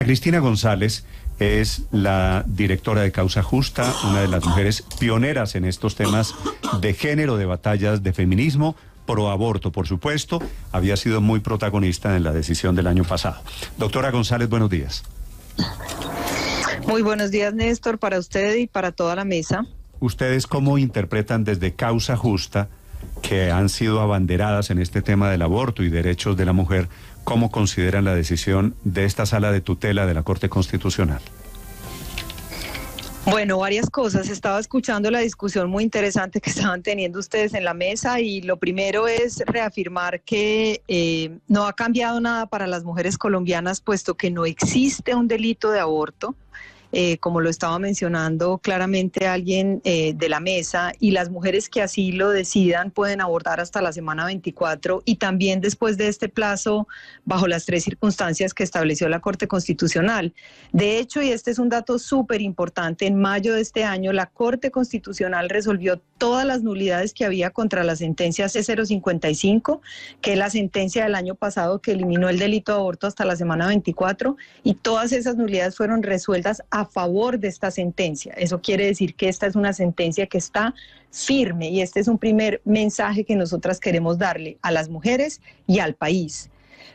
Cristina González es la directora de Causa Justa, una de las mujeres pioneras en estos temas de género, de batallas de feminismo, pro aborto, por supuesto. Había sido muy protagonista en la decisión del año pasado. Doctora González, buenos días. Muy buenos días, Néstor, para usted y para toda la mesa. ¿Ustedes cómo interpretan desde Causa Justa, que han sido abanderadas en este tema del aborto y derechos de la mujer, cómo consideran la decisión de esta sala de tutela de la Corte Constitucional? Bueno, varias cosas. Estaba escuchando la discusión muy interesante que estaban teniendo ustedes en la mesa y lo primero es reafirmar que no ha cambiado nada para las mujeres colombianas, puesto que no existe un delito de aborto. Como lo estaba mencionando claramente alguien de la mesa, y las mujeres que así lo decidan pueden abortar hasta la semana 24 y también después de este plazo bajo las 3 circunstancias que estableció la Corte Constitucional. De hecho, y este es un dato súper importante, en mayo de este año la Corte Constitucional resolvió todas las nulidades que había contra la sentencia C055, que es la sentencia del año pasado que eliminó el delito de aborto hasta la semana 24, y todas esas nulidades fueron resueltas a favor de esta sentencia. Eso quiere decir que esta es una sentencia que está firme, y este es un primer mensaje que nosotras queremos darle a las mujeres y al país.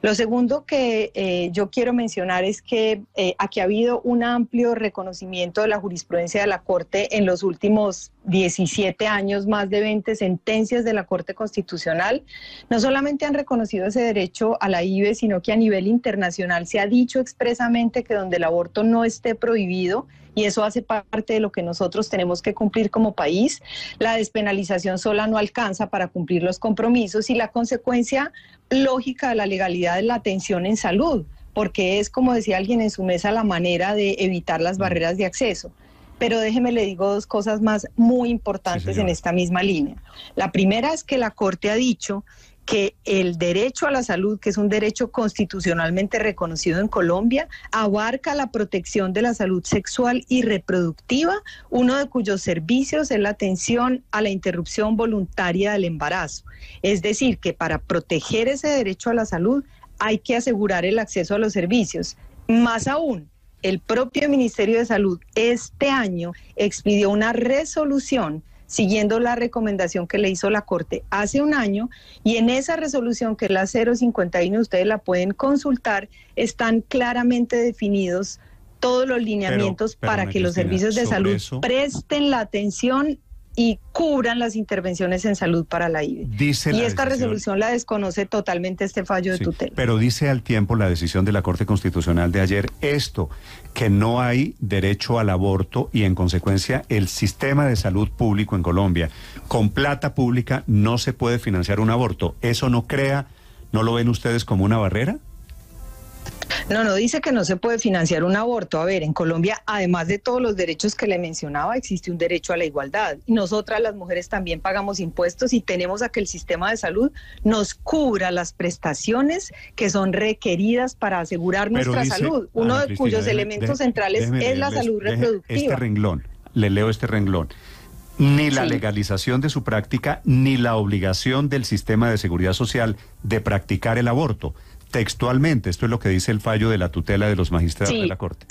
Lo segundo que yo quiero mencionar es que aquí ha habido un amplio reconocimiento de la jurisprudencia de la Corte en los últimos 17 años, más de 20 sentencias de la Corte Constitucional. No solamente han reconocido ese derecho a la IVE, sino que a nivel internacional se ha dicho expresamente que donde el aborto no esté prohibido, y eso hace parte de lo que nosotros tenemos que cumplir como país, la despenalización sola no alcanza para cumplir los compromisos, y la consecuencia lógica de la legalidad es la atención en salud, porque es, como decía alguien en su mesa, la manera de evitar las barreras de acceso. Pero déjeme le digo dos cosas más muy importantes en esta misma línea. La primera es que la Corte ha dicho que el derecho a la salud, que es un derecho constitucionalmente reconocido en Colombia, abarca la protección de la salud sexual y reproductiva, uno de cuyos servicios es la atención a la interrupción voluntaria del embarazo. Es decir, que para proteger ese derecho a la salud hay que asegurar el acceso a los servicios. Más aún, el propio Ministerio de Salud este año expidió una resolución siguiendo la recomendación que le hizo la Corte hace un año, y en esa resolución, que es la 051, ustedes la pueden consultar, están claramente definidos todos los lineamientos para que los servicios de salud presten la atención y cubran las intervenciones en salud para la IVE. Y esta resolución la desconoce totalmente este fallo de tutela. Pero dice al tiempo la decisión de la Corte Constitucional de ayer esto, que no hay derecho al aborto y en consecuencia el sistema de salud público en Colombia, con plata pública no se puede financiar un aborto. ¿Eso no lo ven ustedes como una barrera? No dice que no se puede financiar un aborto. A ver, en Colombia, además de todos los derechos que le mencionaba, existe un derecho a la igualdad. Y nosotras las mujeres también pagamos impuestos y tenemos a que el sistema de salud nos cubra las prestaciones que son requeridas para asegurar nuestra salud. Uno de cuyos elementos centrales es la salud reproductiva. Este renglón, le leo este renglón. Ni la legalización de su práctica, ni la obligación del sistema de seguridad social de practicar el aborto. Textualmente, esto es lo que dice el fallo de la tutela de los magistrados de la Corte.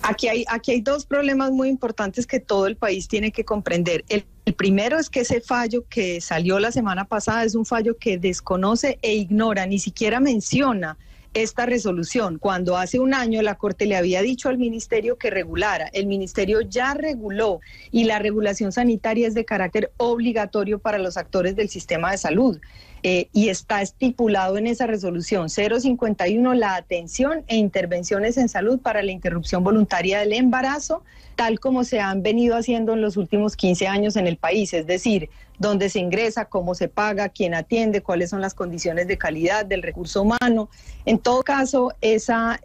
Aquí hay dos problemas muy importantes que todo el país tiene que comprender. El primero es que ese fallo que salió la semana pasada es un fallo que desconoce e ignora, ni siquiera menciona esta resolución, cuando hace un año la Corte le había dicho al Ministerio que regulara. El Ministerio ya reguló, y la regulación sanitaria es de carácter obligatorio para los actores del sistema de salud. Y está estipulado en esa resolución 051 la atención e intervenciones en salud para la interrupción voluntaria del embarazo, tal como se han venido haciendo en los últimos 15 años en el país, es decir, dónde se ingresa, cómo se paga, quién atiende, cuáles son las condiciones de calidad del recurso humano. En todo caso, esa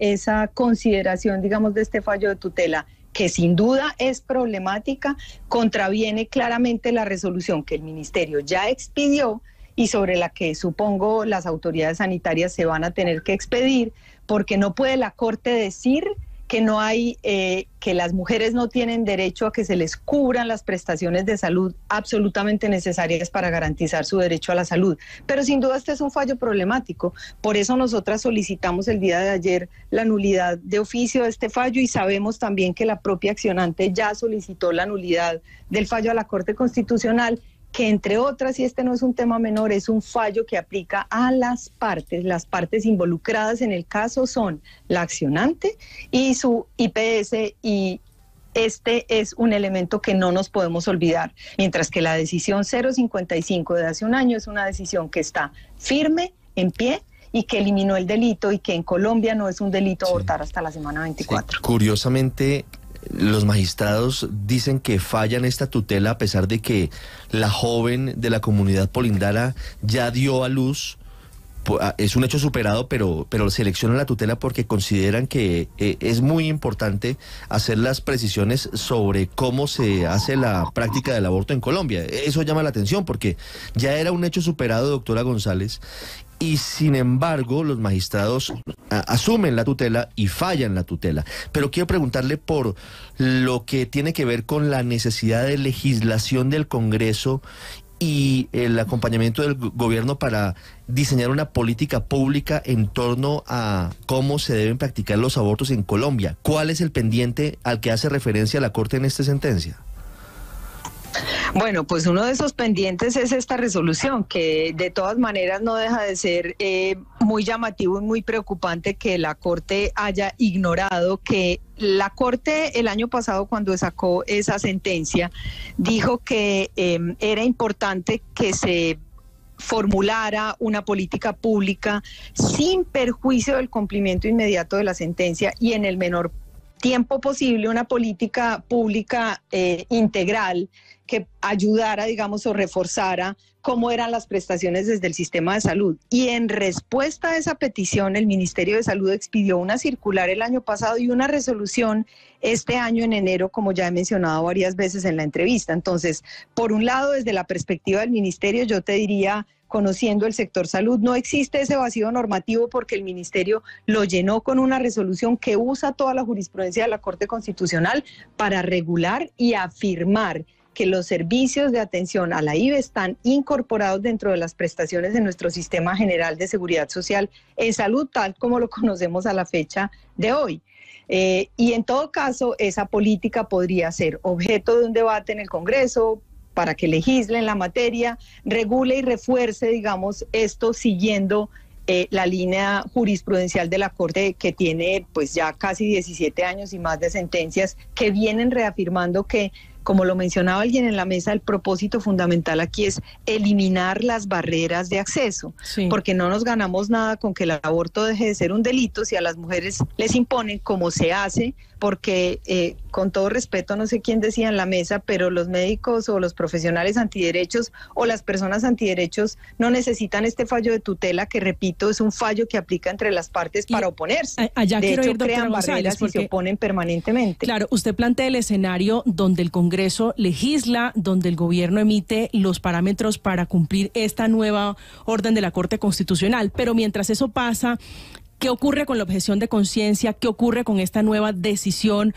consideración, digamos, de este fallo de tutela, que sin duda es problemática, contraviene claramente la resolución que el Ministerio ya expidió y sobre la que supongo las autoridades sanitarias se van a tener que expedir, porque no puede la Corte decir que no hay, que las mujeres no tienen derecho a que se les cubran las prestaciones de salud absolutamente necesarias para garantizar su derecho a la salud. Pero sin duda este es un fallo problemático. Por eso nosotras solicitamos el día de ayer la nulidad de oficio de este fallo y sabemos también que la propia accionante ya solicitó la nulidad del fallo a la Corte Constitucional, que entre otras, y este no es un tema menor, es un fallo que aplica a las partes involucradas en el caso son la accionante y su IPS, y este es un elemento que no nos podemos olvidar, mientras que la decisión 055 de hace un año es una decisión que está firme, en pie, y que eliminó el delito, y que en Colombia no es un delito abortar hasta la semana 24. Sí. Curiosamente, los magistrados dicen que fallan esta tutela a pesar de que la joven de la comunidad polindara ya dio a luz. Es un hecho superado, pero seleccionan la tutela porque consideran que es muy importante hacer las precisiones sobre cómo se hace la práctica del aborto en Colombia. Eso llama la atención porque ya era un hecho superado, doctora González, y sin embargo los magistrados asumen la tutela y fallan la tutela. Pero quiero preguntarle por lo que tiene que ver con la necesidad de legislación del Congreso y el acompañamiento del gobierno para diseñar una política pública en torno a cómo se deben practicar los abortos en Colombia. ¿Cuál es el pendiente al que hace referencia la Corte en esta sentencia? Bueno, pues uno de esos pendientes es esta resolución, que de todas maneras no deja de ser muy llamativo y muy preocupante que la Corte haya ignorado que la Corte el año pasado, cuando sacó esa sentencia, dijo que era importante que se formulara una política pública sin perjuicio del cumplimiento inmediato de la sentencia y en el menor tiempo posible una política pública integral que ayudara, digamos, o reforzara cómo eran las prestaciones desde el sistema de salud. Y en respuesta a esa petición, el Ministerio de Salud expidió una circular el año pasado y una resolución este año en enero, como ya he mencionado varias veces en la entrevista. Entonces, por un lado, desde la perspectiva del Ministerio, yo te diría, conociendo el sector salud, no existe ese vacío normativo porque el Ministerio lo llenó con una resolución que usa toda la jurisprudencia de la Corte Constitucional para regular y afirmar que los servicios de atención a la IVE están incorporados dentro de las prestaciones de nuestro Sistema General de Seguridad Social en salud, tal como lo conocemos a la fecha de hoy. Y en todo caso, esa política podría ser objeto de un debate en el Congreso para que legislen la materia, regule y refuerce, digamos, esto siguiendo la línea jurisprudencial de la Corte, que tiene pues ya casi 17 años y más de sentencias que vienen reafirmando que, como lo mencionaba alguien en la mesa, el propósito fundamental aquí es eliminar las barreras de acceso, porque no nos ganamos nada con que el aborto deje de ser un delito si a las mujeres les imponen, como se hace, porque con todo respeto, no sé quién decía en la mesa, pero los médicos o los profesionales antiderechos o las personas antiderechos no necesitan este fallo de tutela, que repito, es un fallo que aplica entre las partes para oponerse. Allá de hecho, ir, crean González, barreras y se oponen permanentemente. Claro, usted plantea el escenario donde el Congreso legisla, donde el gobierno emite los parámetros para cumplir esta nueva orden de la Corte Constitucional, pero mientras eso pasa, ¿qué ocurre con la objeción de conciencia? ¿Qué ocurre con esta nueva decisión?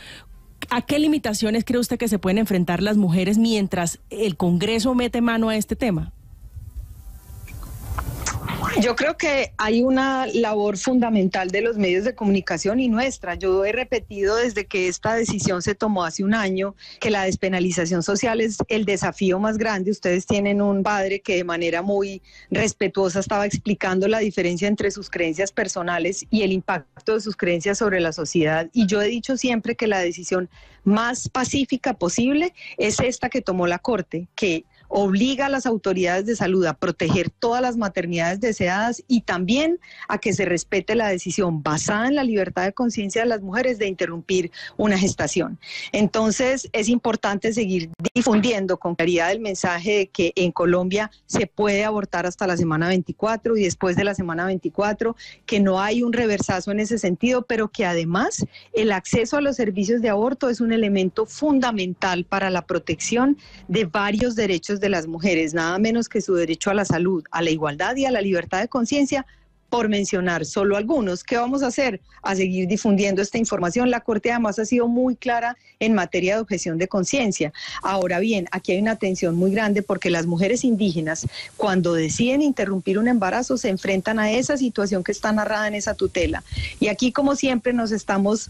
¿A qué limitaciones cree usted que se pueden enfrentar las mujeres mientras el Congreso mete mano a este tema? Yo creo que hay una labor fundamental de los medios de comunicación y nuestra. Yo he repetido desde que esta decisión se tomó hace un año que la despenalización social es el desafío más grande. Ustedes tienen un padre que de manera muy respetuosa estaba explicando la diferencia entre sus creencias personales y el impacto de sus creencias sobre la sociedad. Y yo he dicho siempre que la decisión más pacífica posible es esta que tomó la Corte, que obliga a las autoridades de salud a proteger todas las maternidades deseadas y también a que se respete la decisión basada en la libertad de conciencia de las mujeres de interrumpir una gestación. Entonces es importante seguir difundiendo con claridad el mensaje de que en Colombia se puede abortar hasta la semana 24 y después de la semana 24, que no hay un reversazo en ese sentido, pero que además el acceso a los servicios de aborto es un elemento fundamental para la protección de varios derechos de las mujeres, nada menos que su derecho a la salud, a la igualdad y a la libertad de conciencia, por mencionar solo algunos. ¿Qué vamos a hacer? A seguir difundiendo esta información. La Corte además ha sido muy clara en materia de objeción de conciencia. Ahora bien, aquí hay una tensión muy grande porque las mujeres indígenas, cuando deciden interrumpir un embarazo, se enfrentan a esa situación que está narrada en esa tutela. Y aquí, como siempre, nos estamos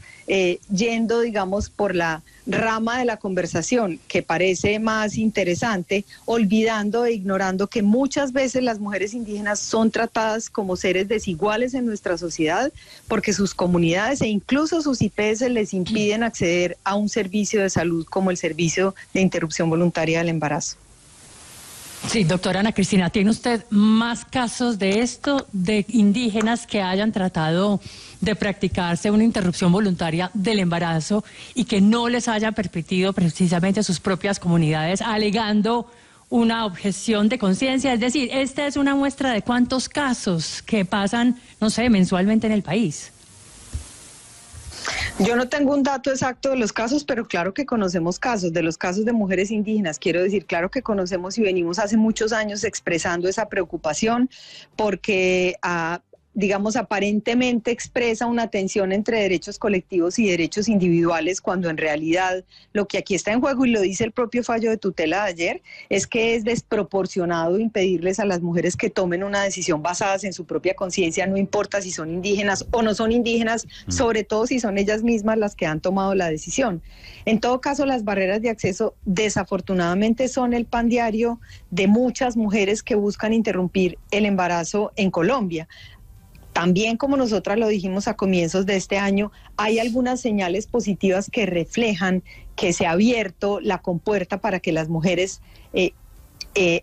yendo, digamos, por la rama de la conversación que parece más interesante, olvidando e ignorando que muchas veces las mujeres indígenas son tratadas como seres desiguales en nuestra sociedad porque sus comunidades e incluso sus IPS les impiden acceder a un servicio de salud como el servicio de interrupción voluntaria del embarazo. Sí, doctora Ana Cristina, ¿tiene usted más casos de esto, de indígenas que hayan tratado de practicarse una interrupción voluntaria del embarazo y que no les hayan permitido precisamente sus propias comunidades, alegando una objeción de conciencia? Es decir, esta es una muestra de cuántos casos que pasan, no sé, mensualmente en el país. Yo no tengo un dato exacto de los casos, pero claro que conocemos casos, de los casos de mujeres indígenas, quiero decir, claro que conocemos y venimos hace muchos años expresando esa preocupación porque digamos, aparentemente expresa una tensión entre derechos colectivos y derechos individuales, cuando en realidad lo que aquí está en juego, y lo dice el propio fallo de tutela de ayer, es que es desproporcionado impedirles a las mujeres que tomen una decisión basadas en su propia conciencia, no importa si son indígenas o no son indígenas, sobre todo si son ellas mismas las que han tomado la decisión. En todo caso, las barreras de acceso desafortunadamente son el pan diario de muchas mujeres que buscan interrumpir el embarazo en Colombia. También, como nosotras lo dijimos a comienzos de este año, hay algunas señales positivas que reflejan que se ha abierto la compuerta para que las mujeres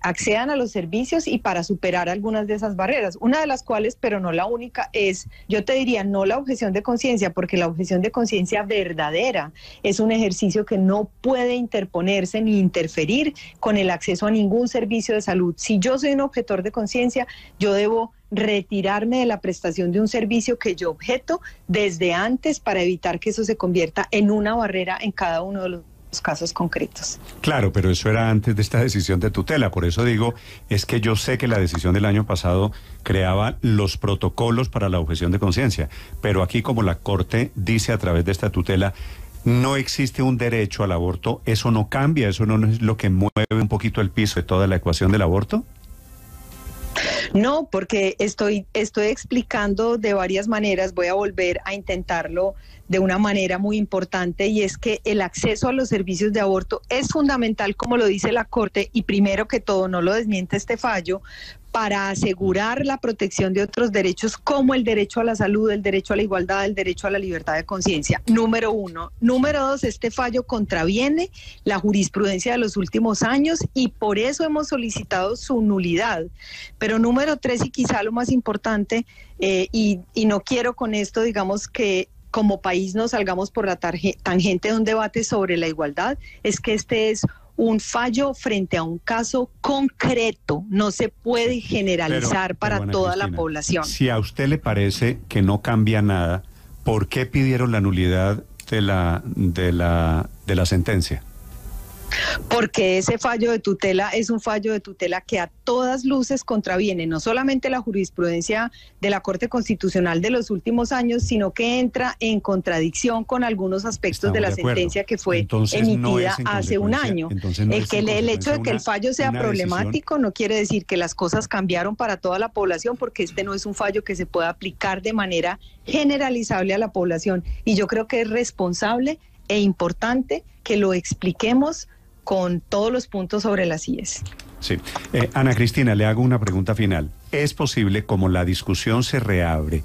accedan a los servicios y para superar algunas de esas barreras. Una de las cuales, pero no la única, es, yo te diría, no la objeción de conciencia, porque la objeción de conciencia verdadera es un ejercicio que no puede interponerse ni interferir con el acceso a ningún servicio de salud. Si yo soy un objetor de conciencia, yo debo retirarme de la prestación de un servicio que yo objeto desde antes para evitar que eso se convierta en una barrera en cada uno de los casos concretos. Claro, pero eso era antes de esta decisión de tutela. Por eso digo, es que yo sé que la decisión del año pasado creaba los protocolos para la objeción de conciencia, pero aquí, como la Corte dice a través de esta tutela, no existe un derecho al aborto. ¿Eso no cambia? ¿Eso no es lo que mueve un poquito el piso de toda la ecuación del aborto? No, porque estoy explicando de varias maneras, voy a volver a intentarlo de una manera muy importante, y es que el acceso a los servicios de aborto es fundamental, como lo dice la Corte, y primero que todo, no lo desmiente este fallo, para asegurar la protección de otros derechos como el derecho a la salud, el derecho a la igualdad, el derecho a la libertad de conciencia. Número uno. Número dos, este fallo contraviene la jurisprudencia de los últimos años y por eso hemos solicitado su nulidad. Pero número tres, y quizá lo más importante, y no quiero con esto, digamos, que como país nos salgamos por la tangente de un debate sobre la igualdad, es que este es un fallo frente a un caso concreto, no se puede generalizar para Ana toda Cristina, la población. Si a usted le parece que no cambia nada, ¿por qué pidieron la nulidad de la sentencia? Porque ese fallo de tutela es un fallo de tutela que a todas luces contraviene no solamente la jurisprudencia de la Corte Constitucional de los últimos años, sino que entra en contradicción con algunos aspectos de la sentencia que fue emitida hace un año. El hecho de que el fallo sea problemático no quiere decir que las cosas cambiaron para toda la población, porque este no es un fallo que se pueda aplicar de manera generalizable a la población. Y yo creo que es responsable e importante que lo expliquemos con todos los puntos sobre las IES. Sí. Ana Cristina, le hago una pregunta final. ¿Es posible, como la discusión se reabre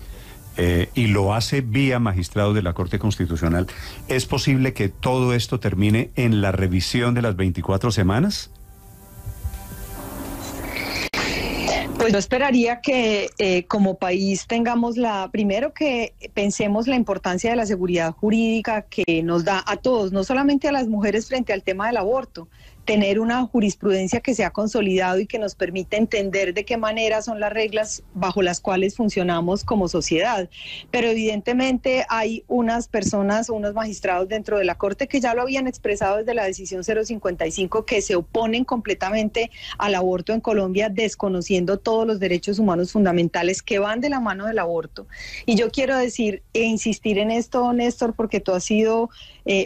y lo hace vía magistrados de la Corte Constitucional, es posible que todo esto termine en la revisión de las 24 semanas? Pues yo esperaría que como país tengamos primero que pensemos la importancia de la seguridad jurídica que nos da a todos, no solamente a las mujeres frente al tema del aborto, tener una jurisprudencia que se ha consolidado y que nos permite entender de qué manera son las reglas bajo las cuales funcionamos como sociedad. Pero evidentemente hay unas personas, unos magistrados dentro de la Corte que ya lo habían expresado desde la decisión 055, que se oponen completamente al aborto en Colombia, desconociendo todos los derechos humanos fundamentales que van de la mano del aborto. Y yo quiero decir e insistir en esto, Néstor, porque tú has sido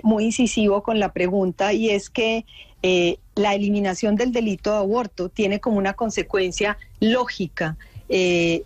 muy incisivo con la pregunta, y es que la eliminación del delito de aborto tiene como una consecuencia lógica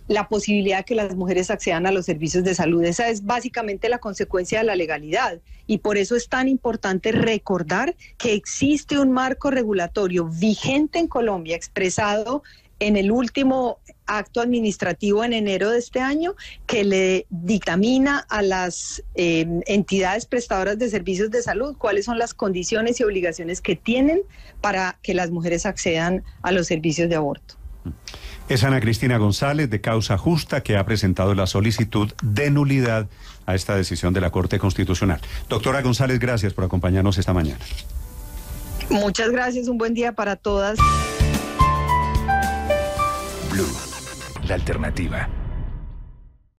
la posibilidad de que las mujeres accedan a los servicios de salud. Esa es básicamente la consecuencia de la legalidad, y por eso es tan importante recordar que existe un marco regulatorio vigente en Colombia, expresado en el último acto administrativo en enero de este año, que le dictamina a las entidades prestadoras de servicios de salud cuáles son las condiciones y obligaciones que tienen para que las mujeres accedan a los servicios de aborto. Es Ana Cristina González, de Causa Justa, que ha presentado la solicitud de nulidad a esta decisión de la Corte Constitucional. Doctora González, gracias por acompañarnos esta mañana. Muchas gracias, un buen día para todas. Blue, la alternativa.